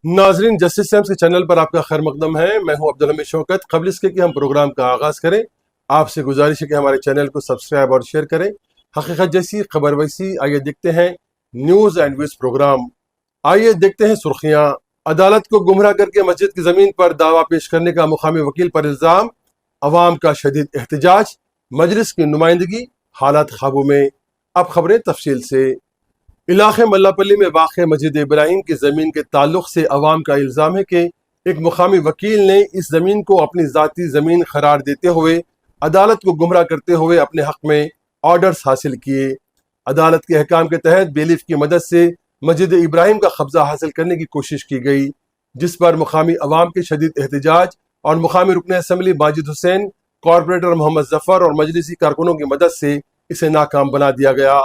नाजरीन, justice Sam's के channel पर आपका खैर मकदम है। मैं हूं अब्दुल हमीद शौकत। कबल इसके कि हम प्रोग्राम का आगाज करें, आपसे गुजारिश है कि हमारे चैनल को सब्सक्राइब और शेयर करें। हकीकत जैसी खबर वैसी, आइए देखते हैं न्यूज़ एंड व्यूज प्रोग्राम। आइए देखते हैं सुर्खियां। अदालत को गुमराह करके मस्जिद की जमीन पर दावा पेश करने का मुकामी वकील पर इल्जाम, अवाम का शदीद एहतजाज, मजलिस की नुमाइंदगी, हालात काबू में। अब खबरें तफसील से। इलाके मल्लापल्ली में वाक़ मस्जिद इब्राहिम की ज़मीन के ताल्लुक से अवाम का इल्ज़ाम है कि एक मुकामी वकील ने इस ज़मीन को अपनी ज़ाती ज़मीन करार देते हुए अदालत को गुमराह करते हुए अपने हक़ में ऑर्डर्स हासिल किए। अदालत के अहकाम के तहत बेलीफ की मदद से मस्जिद इब्राहिम का कब्ज़ा हासिल करने की कोशिश की गई, जिस पर मुकामी अवाम के शदीद एहतजाज और मुकामी रुकन असम्बली माजिद हुसैन, कॉरपोरेटर मोहम्मद जफ़र और मजलिसी कारकुनों की मदद से इसे नाकाम बना दिया गया।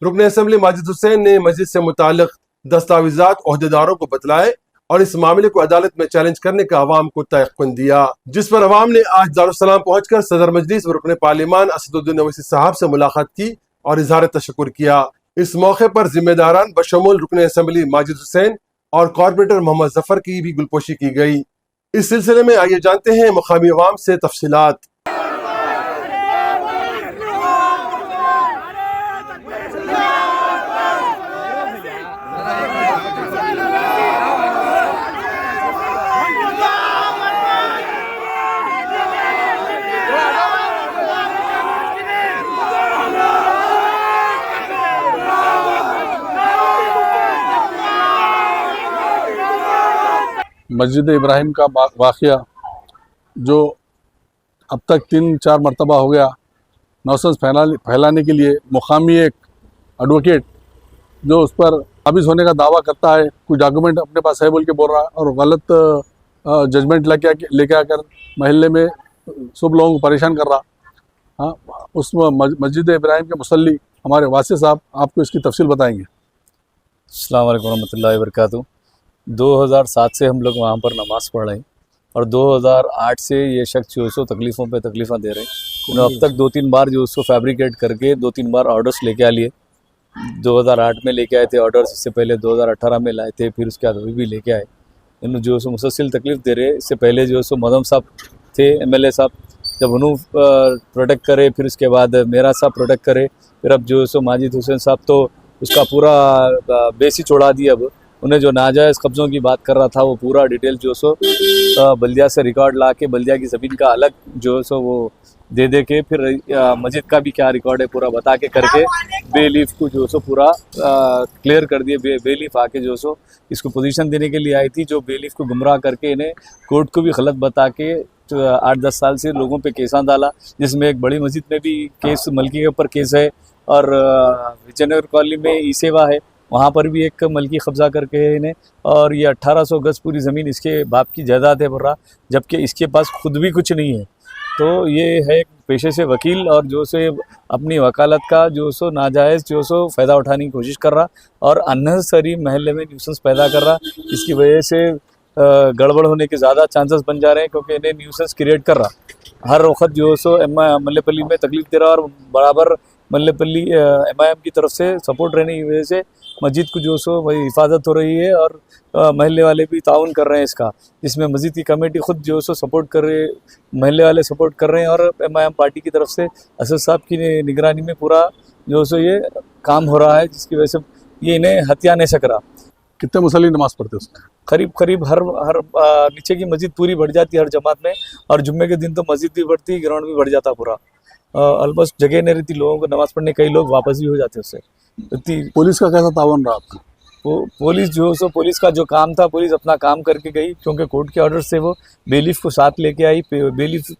रुकन असम्बली माजिद हुसैन ने मस्जिद से मुताल्लिक़ दस्तावेजात ओहदेदारों को बतलाए और इस मामले को अदालत में चैलेंज करने का अवाम को तयक़्क़ुन दिया, जिस पर अवाम ने आज दारुस्सलाम पहुंचकर सदर मजलिस व रुकन पार्लिमान असदुद्दीन ओवैसी साहब से मुलाकात की और इजहार तशक्कुर किया। इस मौके पर जिम्मेदारान बशमूल रुकन असम्बली माजिद हुसैन और कॉरपोरेटर मोहम्मद जफ़र की भी गुलपोशी की गई। इस सिलसिले में आइए जानते हैं मुकामी अवाम से तफसीलात। मस्जिद इब्राहिम का वाक़या जो अब तक 3-4 मरतबा हो गया, नौसंस फैलाने के लिए मुकामी एक एडवोकेट जो उस पर काबिज होने का दावा करता है, कुछ डॉक्यूमेंट अपने पास है बोल के बोल रहा है और गलत जजमेंट लेके आकर महल्ले में सब लोगों को परेशान कर रहा। हाँ, उस मस्जिद इब्राहिम के मुसल्ली हमारे वासी साहब आपको इसकी तफसील बताएंगे। अस्सलाम वालेकुम रहमतुल्लाहि व बरकातुहू। 2007 से हम लोग वहाँ पर नमाज़ पढ़ रहे हैं और 2008 से ये शख्स जो है सो तकलीफ़ों पे तकलीफ़ें दे रहे हैं। अब तक 2-3 बार जो उसको फैब्रिकेट करके 2-3 बार ऑर्डर्स लेके आ लिए। 2008 में लेके आए थे ऑर्डर्स, इससे पहले 2018 में लाए थे, फिर उसके बाद अभी भी लेके आए। इन जो है सो मुसलसल तकलीफ़ दे रहे हैं। इससे पहले जो है सो मदम साहब थे MLA साहब, जब उन्होंने प्रोटेक्ट करे, फिर उसके बाद मेरा साहब प्रोटेक्ट करे, फिर अब जो है सो माजिद हुसैन साहब तो उसका पूरा बेस ही छोड़ा दिया। अब उन्हें जो नाजायज़ कब्ज़ों की बात कर रहा था वो पूरा डिटेल जो सो बल्दिया से रिकॉर्ड ला के बल्दिया की ज़मीन का अलग जो सो वो दे के फिर मस्जिद का भी क्या रिकॉर्ड है पूरा बता के करके बेलीफ को जो सो पूरा क्लियर कर दिए। बेलीफ आके जो सो इसको पोजीशन देने के लिए आई थी, जो बेलीफ को गुमराह करके इन्हें कोर्ट को भी गलत बता के 8-10 साल से लोगों पे केसा डाला, जिसमें एक बड़ी मस्जिद में भी केस मलकी के ऊपर केस है और विजयनगर कॉलोनी में ई सेवा है, वहाँ पर भी एक मलकी कब्ज़ा करके है इन्हें। और ये 1800 गज पूरी ज़मीन इसके बाप की जायदाद है बोल रहा, जबकि इसके पास खुद भी कुछ नहीं है। तो ये है एक पेशे से वकील और जो से अपनी वकालत का जो सो नाजायज़ जो सो फ़ायदा उठाने की कोशिश कर रहा और अननेसेसरी महल्ले में न्यूसेंस पैदा कर रहा। इसकी वजह से गड़बड़ होने के ज़्यादा चांसेस बन जा रहे हैं, क्योंकि इन्हें न्यूसेंस क्रिएट कर रहा। हर वक्त जो सो मल्लेपल्ली में तकलीफ़ दे रहा और बराबर मल्लेपल्ली MIM की तरफ से सपोर्ट रहने की वजह से मस्जिद को जो सो वही हिफाजत हो रही है और महल्ले वाले भी ताउन कर रहे हैं इसका, जिसमें मस्जिद की कमेटी खुद जो सो सपोर्ट कर रहे, महल्ले वाले सपोर्ट कर रहे हैं और MIM पार्टी की तरफ से असद साहब की निगरानी में पूरा जो सो ये काम हो रहा है, जिसकी वजह से ये इन्हें हत्या नहीं सक रहा। कितने मुसल्ली नमाज़ पढ़ते उसमें? करीब हर नीचे की मस्जिद पूरी बढ़ जाती है हर जमात में, और जुम्मे के दिन तो मस्जिद भी बढ़ती, ग्राउंड भी बढ़ जाता पूरा। ऑलमोस्ट जगह नहीं रहती लोगों को नमाज़ पढ़ने, कई लोग वापस भी हो जाते उससे। पुलिस का कैसा तावन रहा आपका? पुलिस जो सो पुलिस का जो काम था, पुलिस अपना काम करके गई, क्योंकि कोर्ट के ऑर्डर से वो बेलीफ को साथ लेके आई। बेलीफ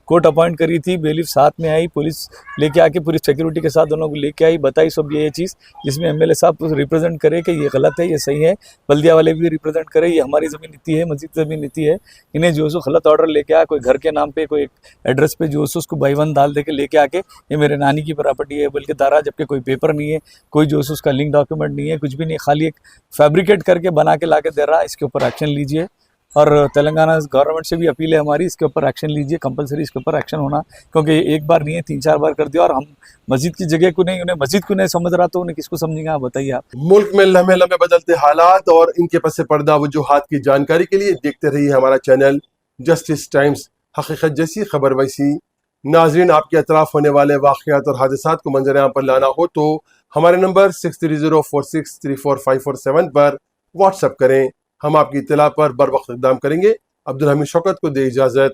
कोर्ट अपॉइंट करी थी, बेलीफ साथ में आई, पुलिस लेके आके पूरी सिक्योरिटी के साथ दोनों को लेके आई, बताई सब ये चीज़, जिसमें MLA साहब रिप्रेजेंट करे कि ये गलत है, ये सही है, बल्दिया वाले भी रिप्रेजेंट करे ये हमारी ज़मीन इतनी है, मस्जिद ज़मीन इतनी है। इन्हें जो सो गलत ऑर्डर लेके आया, कोई घर के नाम पे, कोई एड्रेस पे जो सो उसको बाई-वन डाल दे के लेके आके ये मेरे नानी की प्रॉपर्टी है बोल के दारा, जबकि कोई पेपर नहीं है, कोई जो सो उसका लिंक डॉक्यूमेंट नहीं है, कुछ भी नहीं, खाली एक फैब्रिकेट करके बना के ला के दे रहा है। इसके ऊपर एक्शन लीजिए और तेलंगाना गवर्नमेंट से भी अपील है हमारी, इसके ऊपर एक्शन लीजिए, कंपलसरी इसके ऊपर एक्शन होना, क्योंकि एक बार नहीं है 3-4 बार कर दिया। और हम मस्जिद की जगह को नहीं, उन्हें मस्जिद को नहीं समझ रहा तो उन्हें किसको समझेंगे, आप बताइए आप। मुल्क में लम्हे लम्हे बदलते हालात और इनके पस पर्दा वजूहात की जानकारी के लिए देखते रहिए हमारा चैनल जस्टिस टाइम्स, हकीकत जैसी खबर वैसी। नाजरीन, आपके अतराफ होने वाले वाक़यात और हादसात को मंजर आम पर लाना हो तो हमारे नंबर 6304634547 पर व्हाट्सएप करें। हम आपकी इत्तला पर बर वक्त इक़दाम करेंगे। अब्दुल हमीद शौकत को दे इजाज़त।